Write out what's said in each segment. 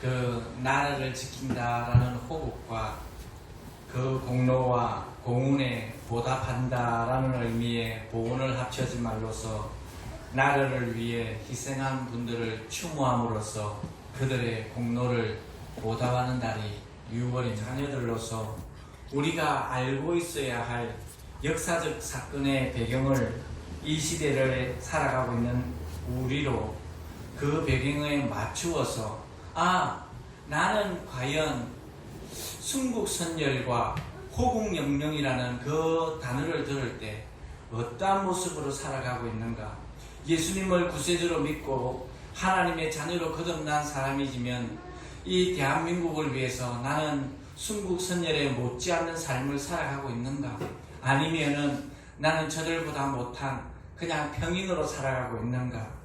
그 나라를 지킨다라는 호국과 그 공로와 공훈에 보답한다라는 의미의 보훈을 합쳐진 말로서 나라를 위해 희생한 분들을 추모함으로써 그들의 공로를 보답하는 달이 6월인 자녀들로서 우리가 알고 있어야 할 역사적 사건의 배경을 이 시대를 살아가고 있는 우리로 그 배경에 맞추어서 나는 과연 순국선열과 호국영령이라는 그 단어를 들을 때 어떠한 모습으로 살아가고 있는가? 예수님을 구세주로 믿고 하나님의 자녀로 거듭난 사람이지만 이 대한민국을 위해서 나는 순국선열에 못지않는 삶을 살아가고 있는가? 아니면은 나는 저들보다 못한 그냥 평인으로 살아가고 있는가?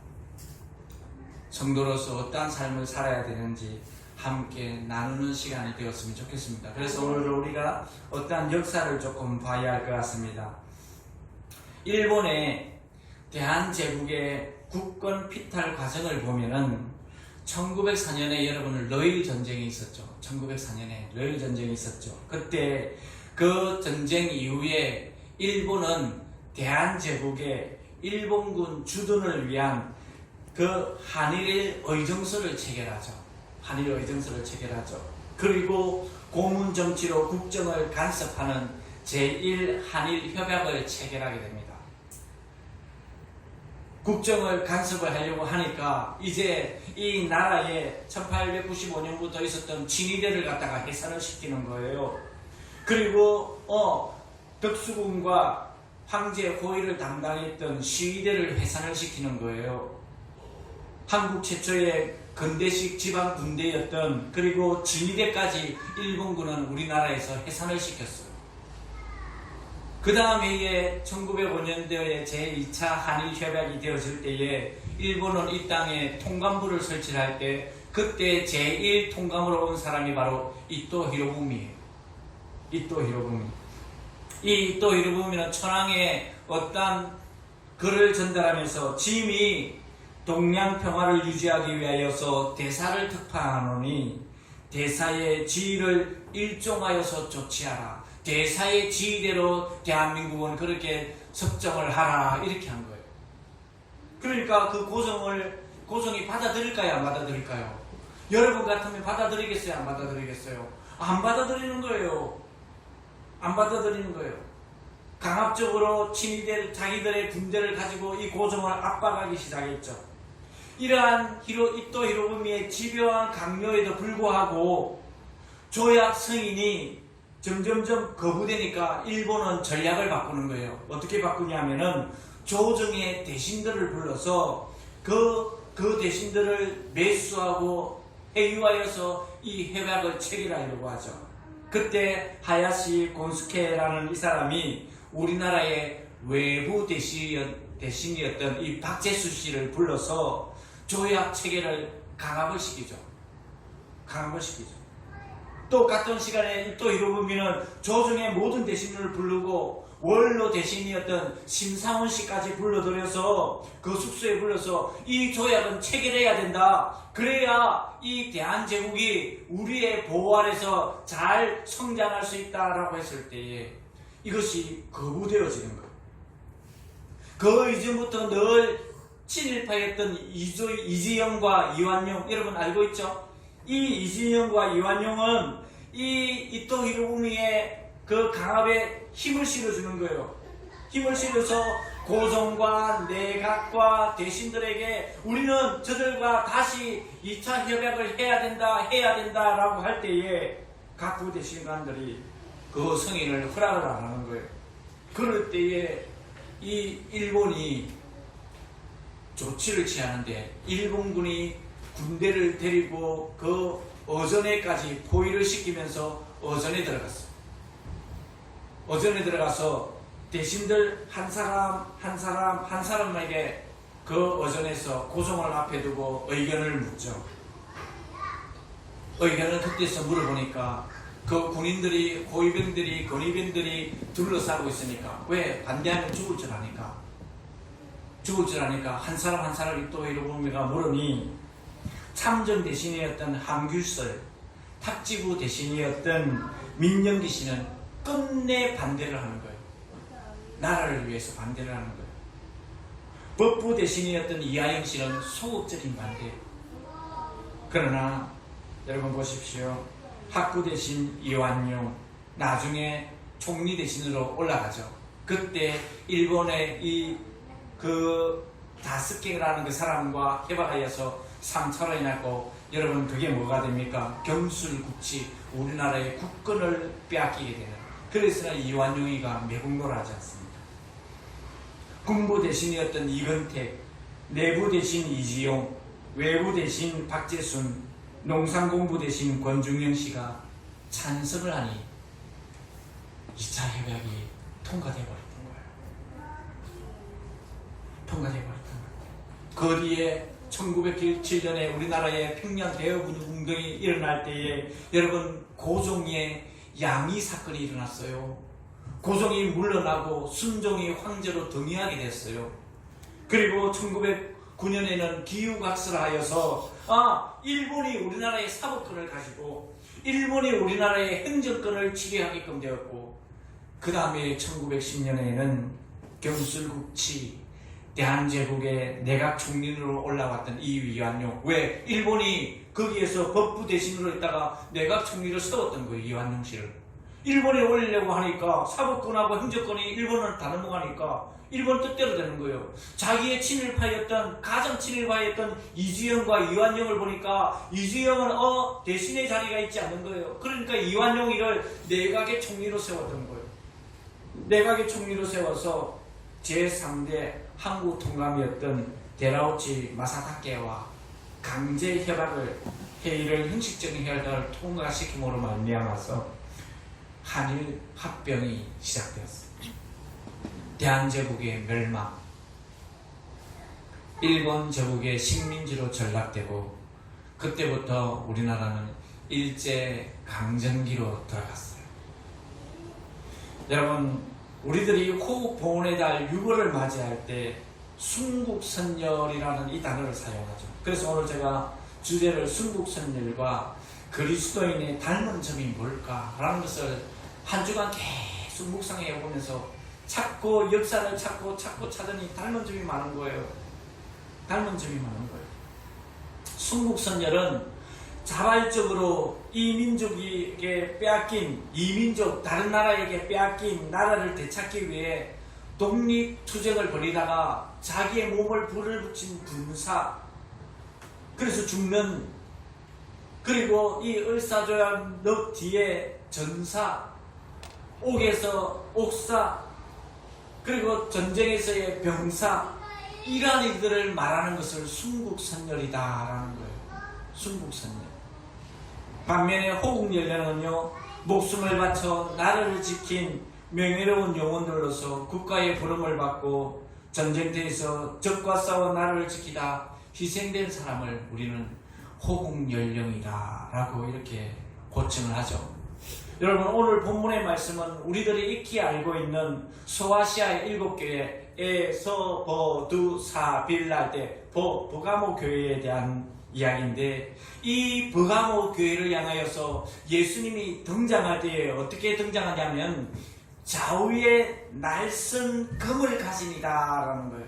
성도로서 어떠한 삶을 살아야 되는지 함께 나누는 시간이 되었으면 좋겠습니다. 그래서 오늘 우리가 어떠한 역사를 조금 봐야 할 것 같습니다. 일본의 대한제국의 국권 피탈 과정을 보면은 1904년에 여러분들 러일 전쟁이 있었죠. 1904년에 러일 전쟁이 있었죠. 그때 그 전쟁 이후에 일본은 대한제국의 일본군 주둔을 위한 그 한일 의정서를 체결하죠. 한일 의정서를 체결하죠. 그리고 고문 정치로 국정을 간섭하는 제1 한일 협약을 체결하게 됩니다. 국정을 간섭을 하려고 하니까 이제 이 나라에 1895년부터 있었던 친위대를 갖다가 해산을 시키는 거예요. 그리고 덕수궁과 황제 호위를 담당했던 시위대를 해산을 시키는 거예요. 한국 최초의 근대식 지방 군대였던 그리고 진위대까지 일본군은 우리나라에서 해산을 시켰어요. 그 다음 해에 1905년도에 제2차 한일협약이 되어질 때에 일본은 이 땅에 통감부를 설치할 때 그때 제1 통감으로 온 사람이 바로 이토 히로부미예요. 이토 히로부미. 이 이토 히로부미는 천황에 어떠한 글을 전달하면서 짐이 동양 평화를 유지하기 위하여서 대사를 특파하노니 대사의 지위를 일종하여서 조치하라. 대사의 지위대로 대한민국은 그렇게 석정을 하라. 이렇게 한 거예요. 그러니까 그 고성이 받아들일까요? 안 받아들일까요? 여러분 같으면 받아들이겠어요? 안 받아들이겠어요? 안 받아들이는 거예요. 안 받아들이는 거예요. 강압적으로 자기들의 군대를 가지고 이 고성을 압박하기 시작했죠. 이러한 이토 히로부미의 집요한 강요에도 불구하고 조약 승인이 점점점 거부되니까 일본은 전략을 바꾸는 거예요. 어떻게 바꾸냐면은 조정의 대신들을 불러서 그 대신들을 매수하고 회유하여서 이 협약을 체결하려고 하죠. 그때 하야시 곤스케라는 이 사람이 우리나라의 외부 대신이었던 이 박재수 씨를 불러서 조약 체결을 강압을 시키죠. 또 같은 시간에 이토 히로부미는 조정의 모든 대신을 부르고 원로 대신이었던 심상훈 씨까지 불러들여서 그 숙소에 불러서 이 조약은 체결해야 된다. 그래야 이 대한제국이 우리의 보호 아래서 잘 성장할 수 있다라고 했을 때에 이것이 거부되어지는 거예요. 그 이전부터 늘 친일파였던 이지영과 이완용 여러분 알고 있죠? 이 이지영과 이완용은 이 이토 히로부미의 그 강압에 힘을 실어주는 거예요. 힘을 실어서 고종과 내각과 대신들에게 우리는 저들과 다시 2차 협약을 해야 된다 라고 할 때에 각부 대신관들이 그 승인을 허락을 안 하는 거예요. 그럴 때에 이 일본이 조치를 취하는데 일본군이 군대를 데리고 그 어전에까지 포위를 시키면서 어전에 들어갔어요. 어전에 들어가서 대신들 한 사람에게 그 어전에서 고성을 앞에 두고 의견을 묻죠. 의견을 그때서 물어보니까 그 군인들이, 호위병들이, 건위병들이 둘러싸고 있으니까 왜 반대하면 죽을 줄 아니까 한 사람 이토 히로부미가 물으니 참전 대신이었던 함귤설, 탁지부 대신이었던 민영기 씨는 끝내 반대를 하는 거예요. 나라를 위해서 반대를 하는 거예요. 법부 대신이었던 이하영 씨는 소극적인 반대. 그러나 여러분 보십시오. 학부 대신 이완용, 나중에 총리 대신으로 올라가죠. 그때 일본의 다스케라는 그 사람과 해박하여서 3차로 인하고, 여러분 그게 뭐가 됩니까? 경술국치, 우리나라의 국권을 빼앗기게 되는. 그래서 이완용이가 매국노를 하지 않습니다. 군부 대신이었던 이근택, 내부 대신 이지용, 외부 대신 박재순, 농산공부 대신 권중영 씨가 찬성을 하니 2차 협약이 통과되어버렸던 거예요. 통과되어버렸던 거예요. 그 뒤에 1907년에 우리나라의 평양 대업운동이 일어날 때에 여러분 고종의 양이 사건이 일어났어요. 고종이 물러나고 순종이 황제로 등위하게 됐어요. 그리고 1909년에는 기후각설하여서 일본이 우리나라의 사법권을 가지고 일본이 우리나라의 행정권을 지배하게끔 되었고, 그 다음에 1910년에는 경술국치 대한제국의 내각 총리로 올라왔던 이완용. 왜? 일본이 거기에서 법부 대신으로 있다가 내각 총리를 세웠던 거예요. 이완용 씨를. 일본에 올리려고 하니까 사법권하고 행정권이 일본을 다듬어가니까 일본 뜻대로 되는 거예요. 자기의 친일파였던, 가장 친일파였던 이주영과 이완용을 보니까 이주영은 대신의 자리가 있지 않은 거예요. 그러니까 이완용이를 내각의 총리로 세웠던 거예요. 내각의 총리로 세워서 제3대 한국 통감이었던 데라우치 마사다케와 강제 협약을, 회의를, 형식적인 협약을 통과시킴으로 말미암아서 한일 합병이 시작되었습니다. 대한제국의 멸망, 일본 제국의 식민지로 전락되고, 그때부터 우리나라는 일제 강점기로 들어갔어요. 여러분, 우리들이 호국 봉헌의 달 6월을 맞이할 때 순국선열이라는 이 단어를 사용하죠. 그래서 오늘 제가 주제를 순국선열과 그리스도인의 닮은 점이 뭘까라는 것을 한 주간 계속 묵상해 보면서 찾고, 역사를 찾고 찾더니 닮은 점이 많은 거예요. 닮은 점이 많은 거예요. 순국선열은 자발적으로 이 민족에게 빼앗긴, 이민족 다른 나라에게 빼앗긴 나라를 되찾기 위해 독립투쟁을 벌이다가 자기의 몸을 불을 붙인 군사, 그래서 죽는, 그리고 이 을사조약 넉 뒤에 전사, 옥에서 옥사, 그리고 전쟁에서의 병사, 이러한 일들을 말하는 것을 순국선열이다라는 거예요. 순국선열. 반면에 호국열연은요, 목숨을 바쳐 나라를 지킨 명예로운 영혼들로서 국가의 부름을 받고 전쟁터에서 적과 싸워 나라를 지키다 희생된 사람을 우리는 호국연령이다 라고 이렇게 고칭을 하죠. 여러분, 오늘 본문의 말씀은 우리들이 익히 알고 있는 소아시아의 7교회 에서 버두사 빌라데 버가모 교회에 대한 이야기인데, 이 버가모 교회를 향하여서 예수님이 등장할 때 어떻게 등장하냐면 좌우에 날선 금을 가집니다 라는 거예요.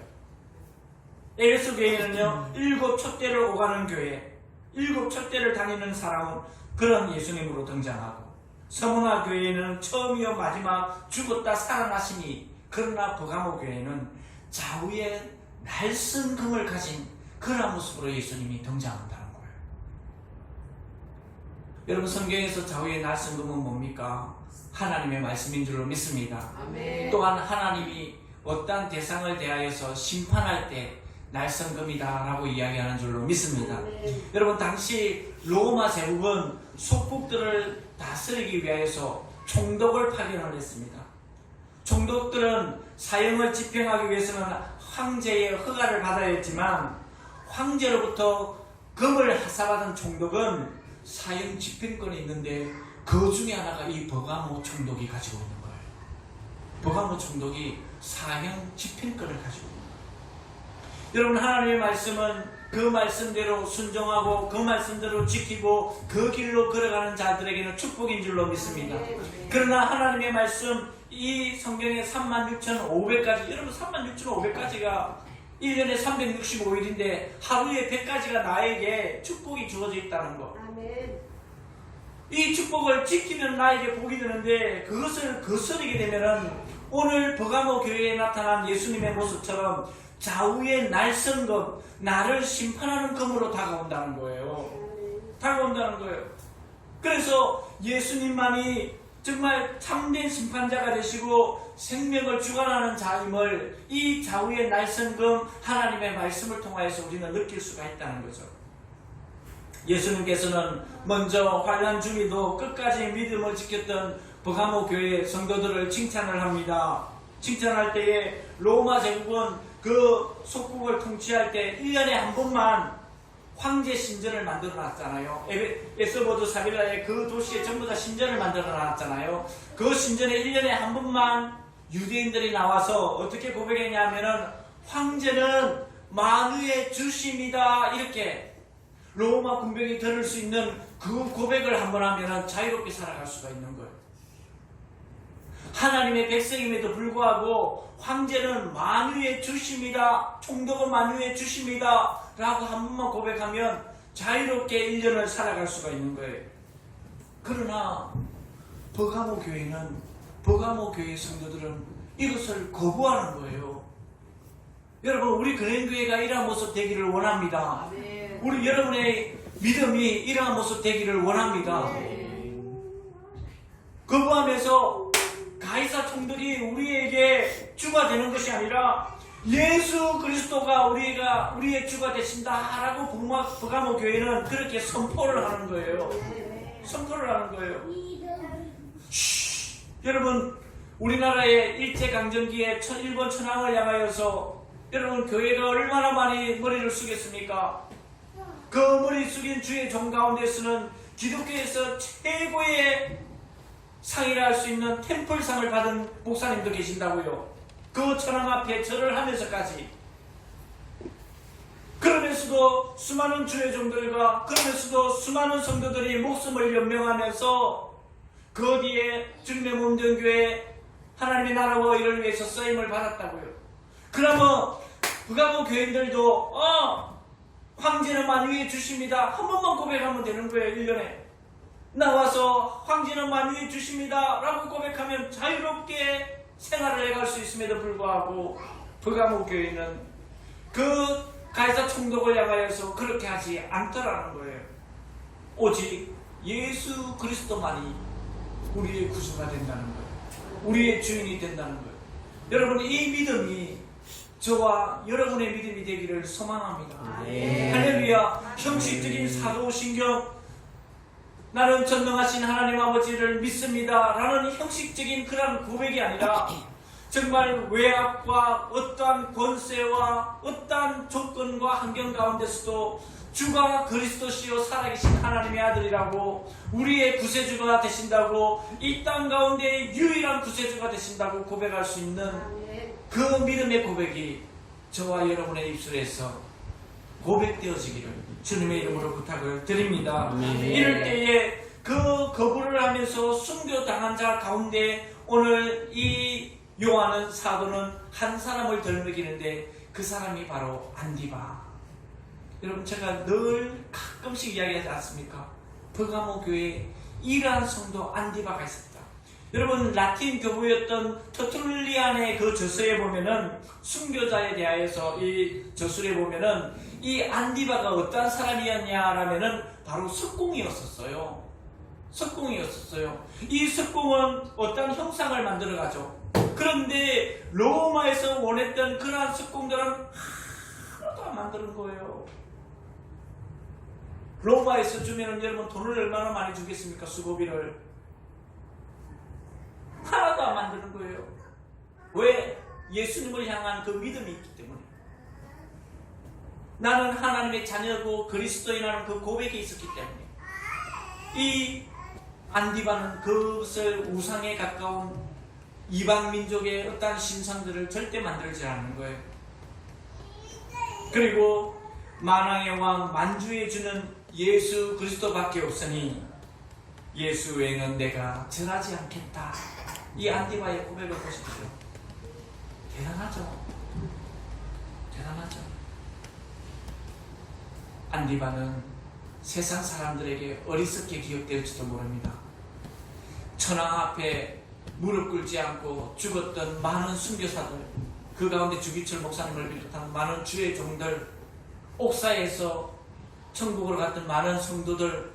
에베소 교회는요, 7 촛대를 오가는 교회, 7 촛대를 다니는 사람은 그런 예수님으로 등장하고, 서문화 교회는 처음이요 마지막 죽었다 살아나시니, 그러나 버가모 교회는 좌우에 날선 금을 가진 그런 모습으로 예수님이 등장한다는 거예요. 여러분, 성경에서 좌우에 날선 금은 뭡니까? 하나님의 말씀인 줄로 믿습니다. 아멘. 또한 하나님이 어떠한 대상을 대하여서 심판할 때 날선 금이다 라고 이야기하는 줄로 믿습니다. 아멘. 여러분, 당시 로마 제국은 속국들을 다스리기 위하여서 총독을 파견을 했습니다. 총독들은 사형을 집행하기 위해서는 황제의 허가를 받아야 했지만, 황제로부터 금을 하사받은 총독은 사형 집행권이 있는데 그 중에 하나가 이 버가모 총독이 가지고 있는 거예요. 버가모 총독이 사형 집행권을 가지고 있는 거예요. 여러분, 하나님의 말씀은 그 말씀대로 순종하고 그 말씀대로 지키고 그 길로 걸어가는 자들에게는 축복인 줄로 믿습니다. 그러나 하나님의 말씀, 이 성경에 36,500가지, 여러분 36,500가지가 1년에 365일인데 하루에 100가지가 나에게 축복이 주어져 있다는 것. 이 축복을 지키면 나에게 복이 되는데 그것을 거스르게 되면은 오늘 버가모 교회에 나타난 예수님의 모습처럼 좌우의 날선검, 나를 심판하는 검으로 다가온다는 거예요. 다가온다는 거예요. 그래서 예수님만이 정말 참된 심판자가 되시고 생명을 주관하는 자임을 이 좌우의 날선검 하나님의 말씀을 통하여서 우리는 느낄 수가 있다는 거죠. 예수님께서는 먼저 환난 중에도 끝까지 믿음을 지켰던 버가모 교회 성도들을 칭찬을 합니다. 칭찬할 때에 로마 제국은 그 속국을 통치할 때 1년에 한 번만 황제 신전을 만들어 놨잖아요. 에스보드 사빌라의 그 도시에 전부 다 신전을 만들어 놨잖아요. 그 신전에 1년에 한 번만 유대인들이 나와서 어떻게 고백했냐면은 황제는 만유의 주심이다, 이렇게 로마 군병이 들을 수 있는 그 고백을 한번 하면은 자유롭게 살아갈 수가 있는 거예요. 하나님의 백성임에도 불구하고 황제는 만유의 주심이다, 총독은 만유의 주심이다 라고 한 번만 고백하면 자유롭게 1년을 살아갈 수가 있는 거예요. 그러나 버가모 교회 성도들은 이것을 거부하는 거예요. 여러분, 우리 근행교회가 이러한 모습 되기를 원합니다. 우리 여러분의 믿음이 이러한 모습 되기를 원합니다. 거부하면서 가이사 총독이 우리에게 주가 되는 것이 아니라 예수 그리스도가 우리의 주가 되신다라고 버가모 교회는 그렇게 선포를 하는 거예요. 선포를 하는 거예요. 여러분, 우리나라의 일제강점기에 일본 천황을 향하여서 여러분, 교회가 얼마나 많이 머리를 숙였습니까? 그 머리 숙인 주의 종 가운데서는 기독교에서 최고의 상이라 할 수 있는 템플상을 받은 목사님도 계신다고요. 그 천황 앞에 절을 하면서까지. 그러면서도 수많은 주의 종들과 그러면서도 수많은 성도들이 목숨을 연명하면서 그 뒤에 주님의 몸된 교회 하나님의 나라와 일을 위해서 쓰임을 받았다고요. 그러면 버가모 교인들도 황제는 만유의 주십니다, 한 번만 고백하면 되는 거예요. 1년에 나와서 황제는 만유의 주십니다 라고 고백하면 자유롭게 생활을 해갈 수 있음에도 불구하고 버가모 교회는 그 가이사 총독을 향하여서 그렇게 하지 않더라는 거예요. 오직 예수 그리스도만이 우리의 구주가 된다는 거예요. 우리의 주인이 된다는 거예요. 여러분, 이 믿음이 저와 여러분의 믿음이 되기를 소망합니다. 할렐루야. 형식적인 사도신경, 나는 전능하신 하나님 아버지를 믿습니다 라는 형식적인 그런 고백이 아니라 정말 외압과 어떠한 권세와 어떠한 조건과 환경 가운데서도 주가 그리스도시요 살아계신 하나님의 아들이라고, 우리의 구세주가 되신다고, 이 땅 가운데 유일한 구세주가 되신다고 고백할 수 있는 그 믿음의 고백이 저와 여러분의 입술에서 고백되어지기를 주님의 이름으로 부탁을 드립니다. 이럴 때에 그 거부를 하면서 순교당한 자 가운데 오늘 이 요한은, 사도는 한 사람을 덜먹이는데 그 사람이 바로 안디바. 여러분, 제가 늘 가끔씩 이야기하지 않습니까? 버가모 교회에 이러한 성도 안디바가 있었다. 여러분, 라틴 교부였던 터툴리안의 그 저서에 보면은 순교자에 대하여서 이 저술에 보면은 이 안디바가 어떤 사람이었냐라면은 바로 석공이었었어요. 석공이었었어요. 이 석공은 어떤 형상을 만들어가죠. 그런데 로마에서 원했던 그러한 석공들은 하나도 안 만드는 거예요. 로마에서 주면은 여러분 돈을 얼마나 많이 주겠습니까? 수고비를. 하나도 안 만드는 거예요. 왜? 예수님을 향한 그 믿음이 있기 때문에. 나는 하나님의 자녀고 그리스도인이라는 그 고백이 있었기 때문에. 이 안디바는 그것을 우상에 가까운 이방 민족의 어떠한 신상들을 절대 만들지 않는 거예요. 그리고 만왕의 왕 만주에 주는 예수 그리스도밖에 없으니 예수 외에는 내가 절하지 않겠다. 이 안디바의 고백을 보십시오. 대단하죠. 대단하죠. 안디바는 세상 사람들에게 어리석게 기억될지도 모릅니다. 천황 앞에 무릎 꿇지 않고 죽었던 많은 순교사들, 그 가운데 주기철 목사님을 비롯한 많은 주의 종들, 옥사에서 천국으로 갔던 많은 성도들,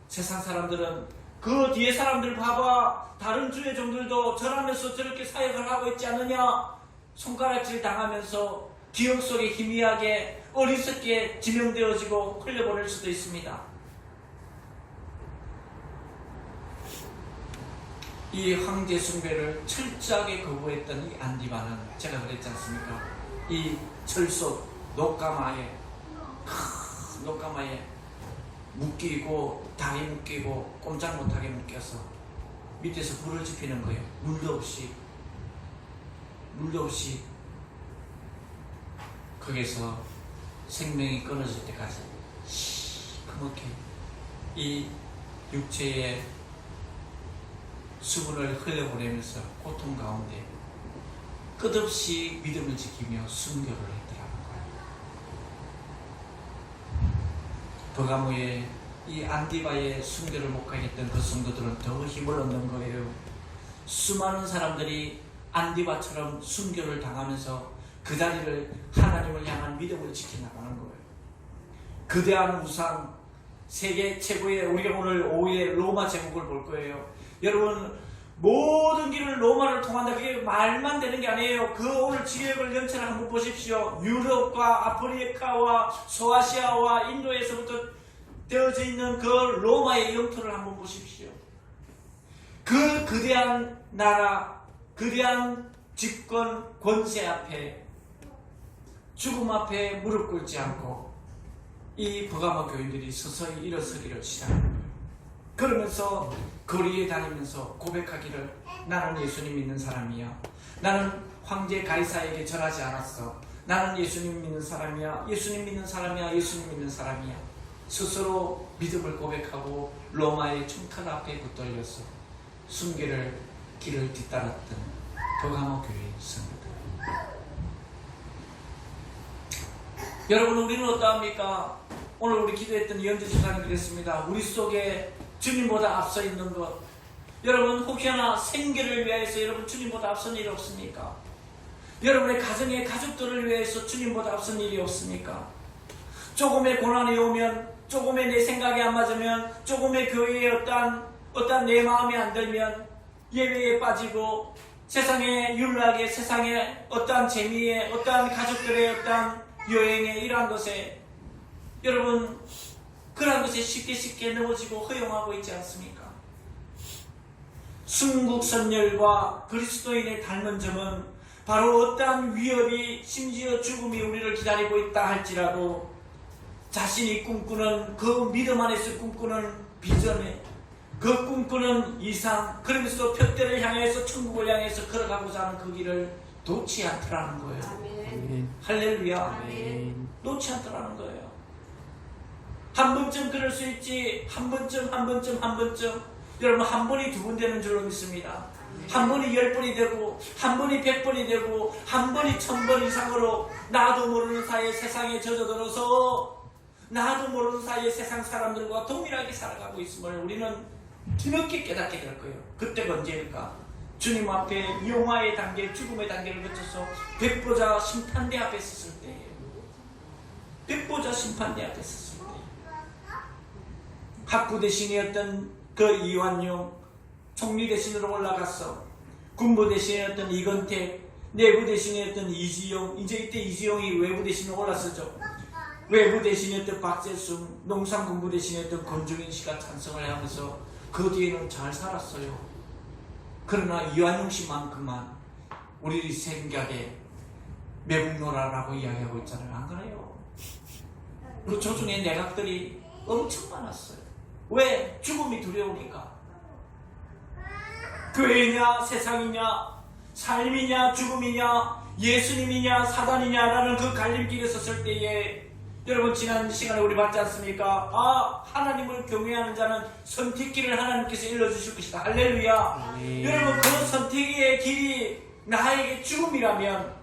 세상 사람들은 그 뒤에 사람들 봐봐, 다른 주의 종들도 절하면서 저렇게 사역을 하고 있지 않느냐, 손가락질 당하면서 기억 속에 희미하게 어리석게 지명되어지고 흘려보낼 수도 있습니다. 이 황제 숭배를 철저하게 거부했던 이 안디바는, 제가 그랬지 않습니까? 이 철속 녹가마에 묶이고 다리 묶이고 꼼짝 못하게 묶여서 밑에서 불을 지피는 거예요. 물도 없이 거기서 생명이 끊어질 때까지 시커멓게 이 육체의 수분을 흘려보내면서 고통 가운데 끝없이 믿음을 지키며 순교를 했더라는 거예요. 버가모의 이 안디바의 순교를 못 가겠던 그 성도들은 더 힘을 얻는 거예요. 수많은 사람들이 안디바처럼 순교를 당하면서 그 자리를 하나님을 향한 믿음을 지켜나가는 거예요. 거대한 우상, 세계 최고의, 우리가 오늘 오후에 로마 제국을 볼 거예요. 여러분, 모든 길을 로마를 통한다. 그게 말만 되는 게 아니에요. 그 오늘 지역을 연천을 한번 보십시오. 유럽과 아프리카와 소아시아와 인도에서부터 되어져 있는 그 로마의 영토를 한번 보십시오. 그 거대한 나라, 거대한 집권 권세 앞에, 죽음 앞에 무릎 꿇지 않고 이 버가모 교인들이 서서히 일어서기를 시작하는 거예요. 그러면서 거리에 다니면서 고백하기를, 나는 예수님 믿는 사람이야. 나는 황제 가이사에게 절하지 않았어. 나는 예수님 믿는 사람이야. 예수님 믿는 사람이야. 예수님 믿는 사람이야. 스스로 믿음을 고백하고 로마의 총칼 앞에 붙들려서 순교를 길을 뒤따랐던 버가모 교회 성도들. 여러분, 우리는 어떠합니까? 오늘 우리 기도했던 이현주 집사님 그랬습니다. 우리 속에 주님보다 앞서 있는 것. 여러분, 혹여나 생계를 위해서 여러분 주님보다 앞선 일이 없습니까? 여러분의 가정의 가족들을 위해서 주님보다 앞선 일이 없습니까? 조금의 고난이 오면, 조금의 내 생각이 안 맞으면, 조금의 교회에 어떠한 내 마음에 안 들면 예외에 빠지고 세상의 윤락에, 세상의 어떠한 재미에, 어떠한 가족들의 어떠한 여행에, 이러한 것에 여러분 그러한 것에 쉽게 넘어지고 허용하고 있지 않습니까? 순국선열과 그리스도인의 닮은 점은 바로 어떠한 위협이, 심지어 죽음이 우리를 기다리고 있다 할지라도 자신이 꿈꾸는 그 믿음 안에서 꿈꾸는 비전에, 그 꿈꾸는 이상, 그러면서 표대를 향해서 천국을 향해서 걸어가고자 하는 그 길을 놓지 않더라는 거예요. 아멘. 할렐루야. 아멘. 놓지 않더라는 거예요. 한 번쯤 그럴 수 있지. 한 번쯤. 여러분, 한 번이 두 번 되는 줄로 믿습니다. 한 번이 10번이 되고, 한 번이 100번이 되고, 한 번이 1000번 이상으로 나도 모르는 사이에 세상에 젖어들어서 나도 모르는 사이에 세상 사람들과 동일하게 살아가고 있음을 우리는 뒤늦게 깨닫게 될 거예요. 그때가 언제일까? 주님 앞에 영화의 단계, 죽음의 단계를 거쳐서 백보자 심판대 앞에 섰을 때예요. 백보자 심판대 앞에 섰을 때. 학부 대신이었던 그 이완용, 총리 대신으로 올라갔어. 군부 대신이었던 이건택, 내부 대신이었던 이지용, 이제 이때 이지용이 외부 대신으로 올랐었죠. 외부 대신이었던 박재순, 농산군부 대신이었던 권중인 씨가 찬성을 하면서 그 뒤에는 잘 살았어요. 그러나 이완용 씨만큼만 우리 생각에 매국노라라고 이야기하고 있잖아요. 안 그래요? 그 조중의 내각들이 엄청 많았어요. 왜? 죽음이 두려우니까. 교회냐 세상이냐, 삶이냐 죽음이냐, 예수님이냐 사단이냐라는 그 갈림길에 섰을 때에 여러분 지난 시간에 우리 봤지 않습니까? 하나님을 경외하는 자는 선택길을 하나님께서 일러주실 것이다. 할렐루야. 여러분 그 선택의 길이 나에게 죽음이라면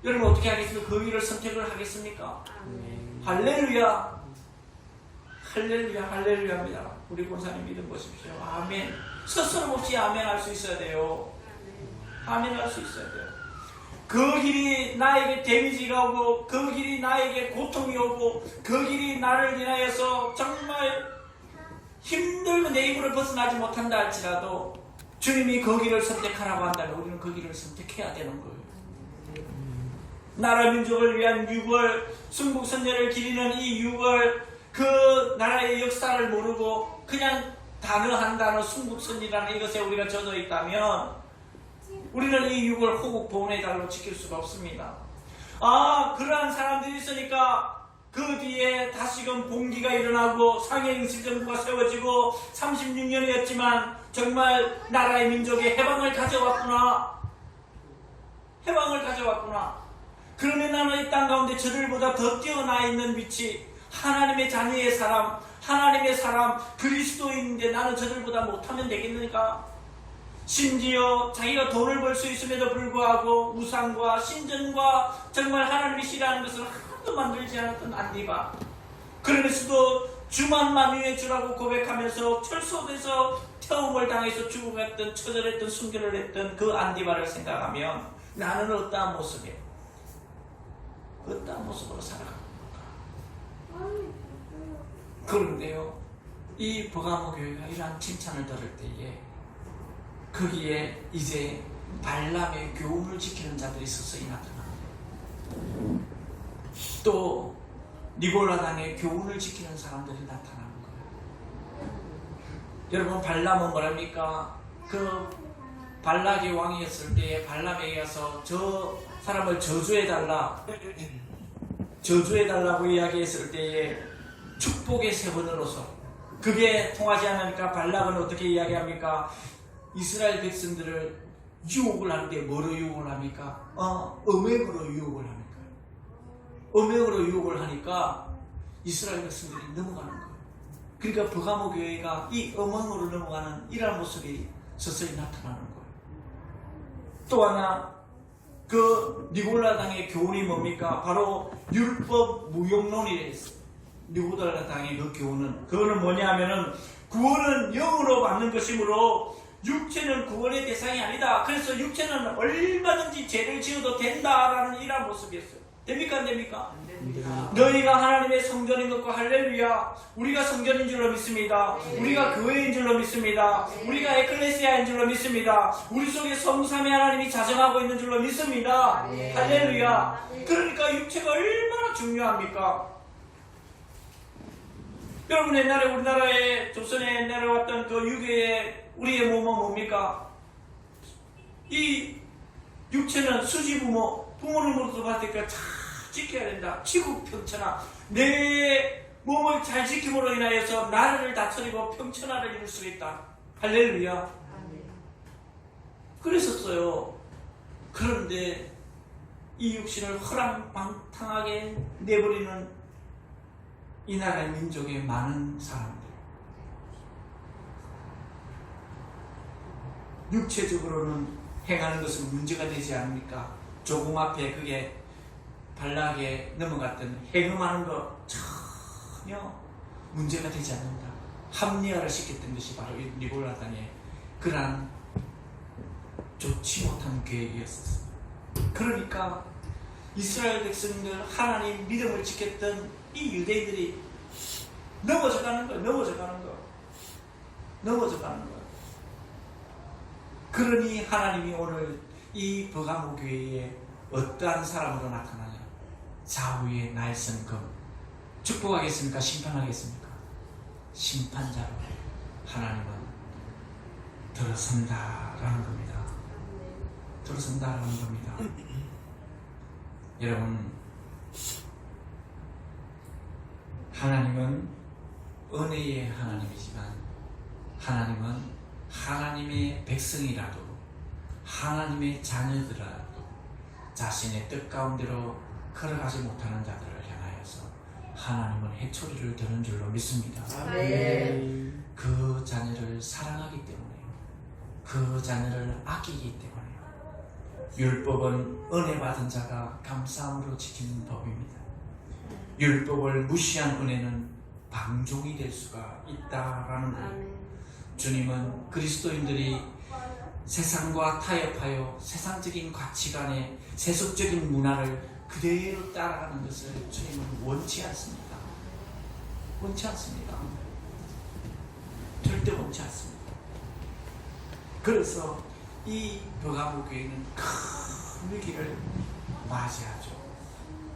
여러분 어떻게 하겠습니까? 그 길을 선택을 하겠습니까? 할렐루야. 할렐루야. 할렐루야입니다. 우리 권사님 믿음 보십시오. 아멘. 스스럼 없이 아멘 할 수 있어야 돼요. 아멘 할 수 있어야 돼요. 그 길이 나에게 데미지가 오고 그 길이 나에게 고통이 오고 그 길이 나를 인하여서 정말 힘들고 내 입으로 벗어나지 못한다 할지라도 주님이 그 길을 선택하라고 한다면 우리는 그 길을 선택해야 되는 거예요. 나라 민족을 위한 6월 순국선열을 기리는 이 6월 그 나라의 역사를 모르고 그냥 단어 한 순국선이라는 이것에 우리가 젖어 있다면 우리는 이 6월 호국 보훈의 달로 지킬 수가 없습니다. 그러한 사람들이 있으니까 그 뒤에 다시금 봉기가 일어나고 상해인실정부가 세워지고 36년이었지만 정말 나라의 민족의 해방을 가져왔구나. 해방을 가져왔구나. 그러면 나는 이 땅 가운데 저들보다 더 뛰어나 있는 위치, 하나님의 자녀의 사람, 하나님의 사람, 그리스도인인데 나는 저들보다 못하면 되겠느니까? 심지어 자기가 돈을 벌 수 있음에도 불구하고 우상과 신전과 정말 하나님이 싫어하는 것을 하나도 만들지 않았던 안디바, 그러면서도 주만 만유의 주라고 고백하면서 철소돼서 태움을 당해서 죽어갔던, 처절했던 순교를 했던 그 안디바를 생각하면 나는 어떠한 모습에 어떠한 모습으로 살아갑니까? 그런데요, 이 버가모 교회가 이러한 칭찬을 들을 때에 거기에 이제 발람의 교훈을 지키는 자들이 서서히 나타납니다. 또 니골라당의 교훈을 지키는 사람들이 나타나는 거예요. 여러분 발람은 뭐랍니까? 그 발락의 왕이었을 때에 발람에 의해서 저 사람을 저주해달라고 이야기했을 때에 축복의 세번으로서 그게 통하지 않으니까 발락은 어떻게 이야기합니까? 이스라엘 백성들을 유혹을 하는데 뭐로 유혹을 합니까? 음행으로 유혹을 합니까? 음행으로 유혹을 하니까 이스라엘 백성들이 넘어가는 거예요. 그러니까 버가모 교회가 이 음행으로 넘어가는 이러한 모습이 서서히 나타나는 거예요. 또 하나 그 니골라당의 교훈이 뭡니까? 바로 율법 무용론이래 있어요. 니골라당의 그 교훈은 그거는 뭐냐면은 구원은 영으로 받는 것이므로 육체는 구원의 대상이 아니다. 그래서 육체는 얼마든지 죄를 지어도 된다라는 이러한 모습이었어요. 됩니까? 안 됩니까? 안 됩니다. 너희가 하나님의 성전인 것과 할렐루야. 우리가 성전인 줄로 믿습니다. 우리가 교회인 줄로 믿습니다. 우리가 에클레시아인 줄로 믿습니다. 우리 속에 성삼위 하나님이 자정하고 있는 줄로 믿습니다. 할렐루야. 그러니까 육체가 얼마나 중요합니까? 여러분 옛날에 우리나라에 조선에 옛날에 왔던 그 유교의 우리의 몸은 뭡니까? 이 육체는 수지부모, 부모님으로부터 받을 때까지 잘 지켜야 된다. 지국평천하. 내 몸을 잘 지킴으로 인하여서 나라를 다스리고 평천하를 이룰 수 있다. 할렐루야. 그랬었어요. 그런데 이 육신을 허랑방탕하게 내버리는 이 나라의 민족의 많은 사람들, 육체적으로는 행하는 것은 문제가 되지 않습니까? 조금 앞에 그게 발락에 넘어갔던 행음하는 거 전혀 문제가 되지 않는다. 합리화를 시켰던 것이 바로 이 니골라당의 그러한 좋지 못한 계획이었었어요. 그러니까 이스라엘 백성들 하나님 믿음을 지켰던 이 유대인들이 넘어져가는 거예요. 넘어져가는 거예요. 그러니 하나님이 오늘 이 버가모 교회에 어떠한 사람으로 나타나냐? 좌우에 날선 금. 축복하겠습니까? 심판하겠습니까? 심판자로 하나님은 들어선다라는 겁니다. 들어선다라는 겁니다. 여러분, 하나님은 은혜의 하나님이지만 하나님은 하나님의 백성이라도 하나님의 자녀들이라도 자신의 뜻 가운데로 걸어가지 못하는 자들을 향하여서 하나님은 해초리를 드는 줄로 믿습니다. 아멘. 그 자녀를 사랑하기 때문에, 그 자녀를 아끼기 때문에. 율법은 은혜 받은 자가 감사함으로 지키는 법입니다. 율법을 무시한 은혜는 방종이 될 수가 있다라는 거예요. 주님은 그리스도인들이 세상과 타협하여 세상적인 가치관에 세속적인 문화를 그대로 따라가는 것을 주님은 원치 않습니다. 원치 않습니다. 절대 원치 않습니다. 그래서 이 버가모 교회는 큰 위기를 맞이하죠.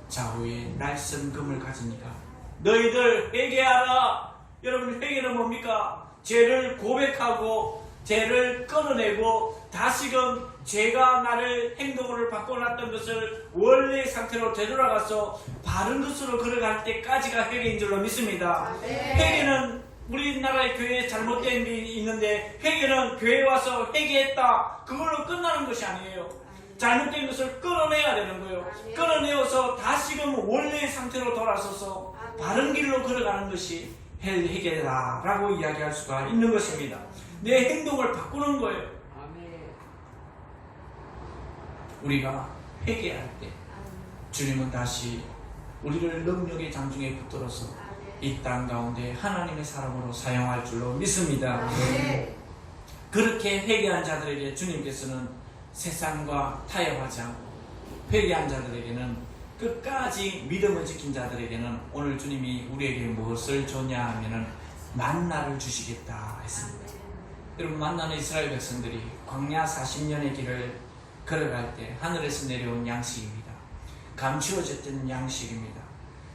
좌우에 날선금을 가지니까 너희들 회개하라. 여러분, 회개는 뭡니까? 죄를 고백하고 죄를 끊어내고 다시금 죄가 나를 행동을 바꿔놨던 것을 원래의 상태로 되돌아가서 바른 것으로 걸어갈 때까지가 회개인 줄로 믿습니다. 회개는 우리나라의 교회에 잘못된 게 있는데, 회개는 교회에 와서 회개했다 그걸로 끝나는 것이 아니에요. 잘못된 것을 끊어내야 되는 거예요. 끊어내어서 다시금 원래의 상태로 돌아서서 바른 길로 걸어가는 것이 회개다라고 이야기할 수가 있는 것입니다. 내 행동을 바꾸는 거예요. 우리가 회개할 때 주님은 다시 우리를 능력의 장중에 붙들어서 이 땅 가운데 하나님의 사람으로 사용할 줄로 믿습니다. 그렇게 회개한 자들에게 주님께서는 세상과 타협하지 않고, 회개한 자들에게는 끝까지 믿음을 지킨 자들에게는 오늘 주님이 우리에게 무엇을 줬냐 하면은 만나를 주시겠다 했습니다. 여러분, 만나는 이스라엘 백성들이 광야 40년의 길을 걸어갈 때 하늘에서 내려온 양식입니다. 감추어졌던 양식입니다.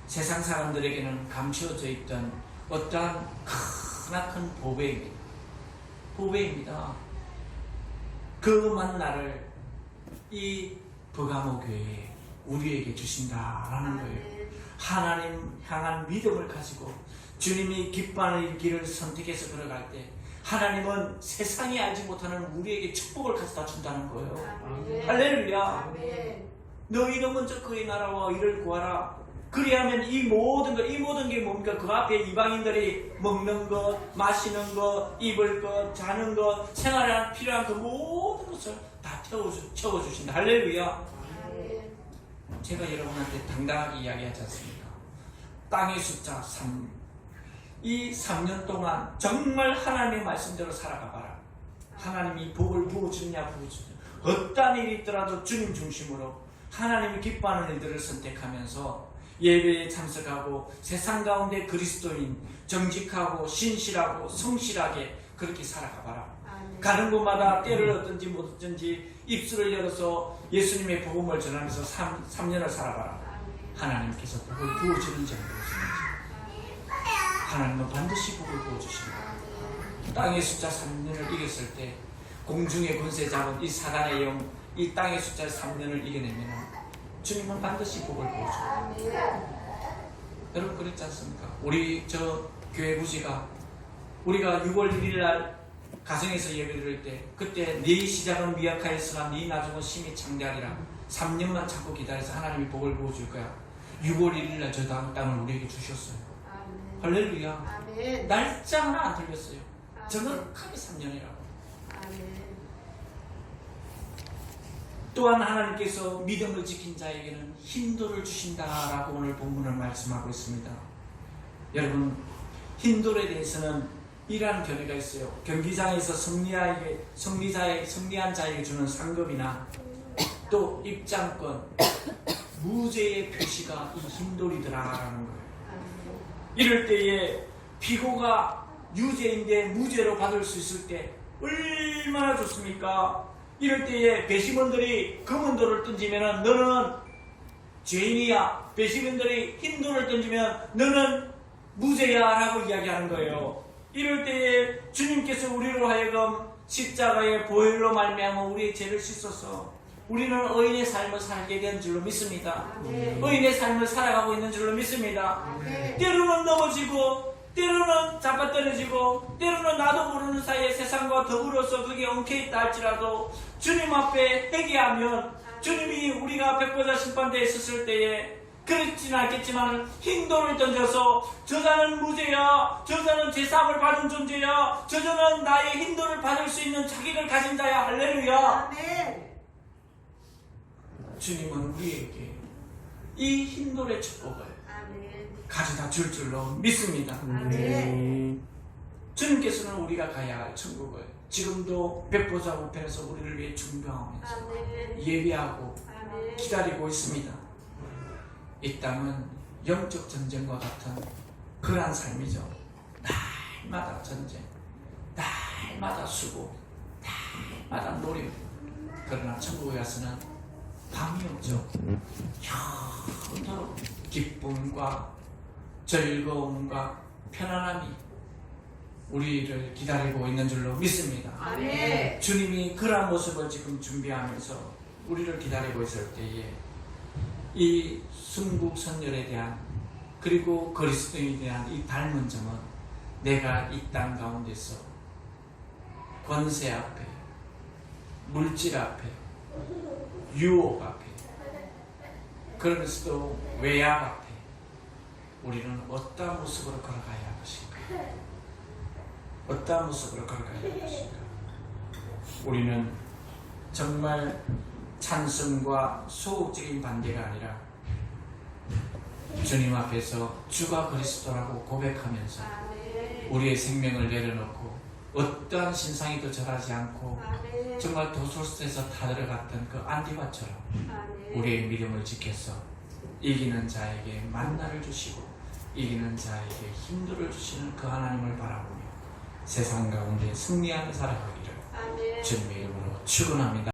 세상 사람들에게는 감추어져 있던 어떠한 크나큰 보배입니다. 보배입니다. 그 만나를 이 버가모 교회에 우리에게 주신다라는 거예요. 하나님 향한 믿음을 가지고 주님이 기뻐하는 길을 선택해서 걸어갈 때 하나님은 세상이 알지 못하는 우리에게 축복을 가져다 준다는 거예요. 할렐루야. 너희는 먼저 그의 나라와 의를 구하라. 그리하면 이 모든 게 뭡니까? 그 앞에 이방인들이 먹는 것, 마시는 것, 입을 것, 자는 것, 생활에 필요한 그 모든 것을 다 채워주신다. 할렐루야. 제가 여러분한테 당당하게 이야기하지 않습니까? 땅의 숫자 3. 이 3년 동안 정말 하나님의 말씀대로 살아가 봐라. 하나님이 복을 부어주느냐 부어주느냐. 어떤 일이 있더라도 주님 중심으로 하나님이 기뻐하는 일들을 선택하면서 예배에 참석하고 세상 가운데 그리스도인, 정직하고 신실하고 성실하게 그렇게 살아가 봐라. 가는 곳마다 때를 얻든지 못 얻든지 입술을 열어서 예수님의 복음을 전하면서 3년을 살아봐라. 하나님께서 복을 부어주는지 안 부어주는지. 하나님은 반드시 복을 부어주십니다. 땅의 숫자 3년을 이겼을 때 공중의 권세 잡은 이 사단의 영, 이 땅의 숫자 3년을 이겨내면 주님은 반드시 복을 부어줘요. 여러분, 그렇지 않습니까? 우리 저 교회 부지가 우리가 6월 1일 날 가정에서 예배를 드릴 때 그때 네 시작은 미약하였으나 네 나중은 심히 창대하리라. 3년만 참고 기다려서 하나님이 복을 부어줄 거야. 6월 1일 날 저 땅을 우리에게 주셨어요. 할렐루야. 날짜 하나 안 틀렸어요. 정확하게 3년이라고. 또한 하나님께서 믿음을 지킨 자에게는 hin도를 주신다라고 오늘 본문을 말씀하고 있습니다. 여러분, 힌돌에 대해서는 이러한 견해가 있어요. 경기장에서 승리한 자에게 주는 상급이나 또 입장권, 무죄의 표시가 이 힌돌이더라라는 거예요. 이럴 때에 피고가 유죄인데 무죄로 받을 수 있을 때 얼마나 좋습니까? 이럴 때에 배심원들이 금은 돌을 던지면 너는 죄인이야. 배심원들이 흰 돌을 던지면 너는 무죄야 라고 이야기하는 거예요. 이럴 때에 주님께서 우리로 하여금 십자가의 보혈로 말미암아 우리의 죄를 씻어서 우리는 의인의 삶을 살게 된 줄로 믿습니다. 의인의 삶을 살아가고 있는 줄로 믿습니다. 때로는 넘어지고 때로는 잡아떨어지고 때로는 나도 모르는 사이에 세상과 더불어서 그게 엉켜있다 할지라도 주님 앞에 회개하면 주님이 우리가 백보자 심판대에 있었을 때에 그렇지는 않겠지만 흰돌을 던져서 저자는 무죄야, 저자는 제사함을 받은 존재야, 저자는 나의 흰돌을 받을 수 있는 자기를 가진 자야. 할렐루야. 아멘. 주님은 우리에게 이 흰돌의 축복을 아멘. 가져다 줄 줄로 믿습니다. 아멘. 주님께서는 우리가 가야 할 천국을 지금도 백보자 우편에서 우리를 위해 준비하면서 아멘. 예비하고 아멘. 기다리고 있습니다. 이 땅은 영적 전쟁과 같은 그러한 삶이죠. 날마다 전쟁, 날마다 수고, 날마다 노력. 그러나 천국에 가서는 밤이 없죠. 영원토록 기쁨과 즐거움과 편안함이 우리를 기다리고 있는 줄로 믿습니다. 아멘. 주님이 그러한 모습을 지금 준비하면서 우리를 기다리고 있을 때에 이 순국선열에 대한 그리고 그리스도에 대한 이 닮은 점은 내가 이 땅 가운데서 권세 앞에, 물질 앞에, 유혹 앞에, 그러면서도 외압 앞에 우리는 어떠한 모습으로 걸어가야 할 것인가? 어떠한 모습으로 걸어가야 할 것인가? 우리는 정말 찬성과 소극적인 반대가 아니라 주님 앞에서 주가 그리스도라고 고백하면서 아멘. 우리의 생명을 내려놓고 어떠한 신상에도 절하지 않고 아멘. 정말 도솔에서 타들어갔던 그 안디바처럼 아멘. 우리의 믿음을 지켜서 이기는 자에게 만나를 주시고 이기는 자에게 힘들을 주시는 그 하나님을 바라보며 세상 가운데 승리하며 살아가기를 아멘. 주님의 이름으로 축원합니다.